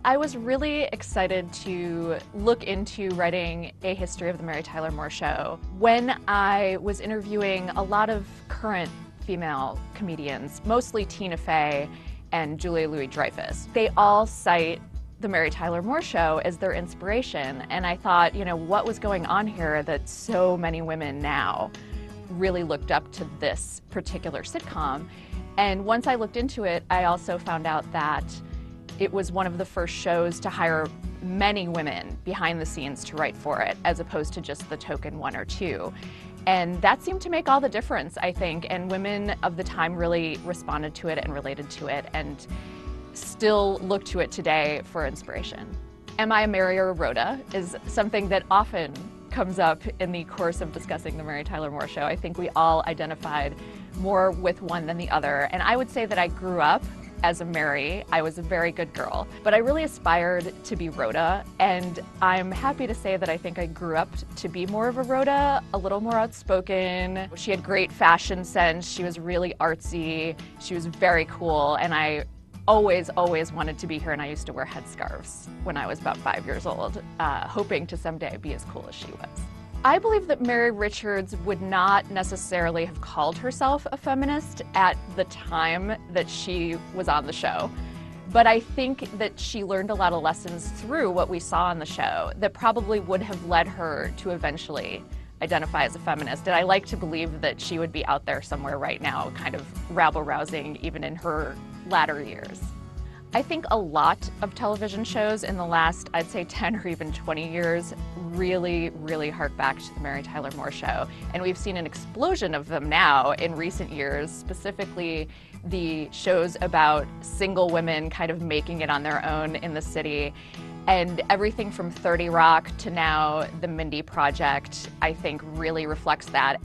I was really excited to look into writing a history of the Mary Tyler Moore Show when I was interviewing a lot of current female comedians, mostly Tina Fey and Julia Louis-Dreyfus. They all cite the Mary Tyler Moore Show as their inspiration, and I thought, you know, what was going on here that so many women now really looked up to this particular sitcom. And once I looked into it, I also found out that it was one of the first shows to hire many women behind the scenes to write for it, as opposed to just the token one or two. And that seemed to make all the difference, I think, and women of the time really responded to it and related to it and still look to it today for inspiration. Am I a Mary or a Rhoda is something that often comes up in the course of discussing the Mary Tyler Moore Show. I think we all identified more with one than the other, and I would say that I grew up as a Mary. I was a very good girl, but I really aspired to be Rhoda, and I'm happy to say that I think I grew up to be more of a Rhoda, a little more outspoken. She had great fashion sense, she was really artsy, she was very cool, and I always wanted to be her, and I used to wear headscarves when I was about 5 years old, hoping to someday be as cool as she was. I believe that Mary Richards would not necessarily have called herself a feminist at the time that she was on the show. But I think that she learned a lot of lessons through what we saw on the show that probably would have led her to eventually identify as a feminist. And I like to believe that she would be out there somewhere right now, kind of rabble-rousing even in her latter years. I think a lot of television shows in the last, I'd say 10 or even 20 years, really hark back to the Mary Tyler Moore Show. And we've seen an explosion of them now in recent years, specifically the shows about single women kind of making it on their own in the city. And everything from 30 Rock to now The Mindy Project, I think really reflects that.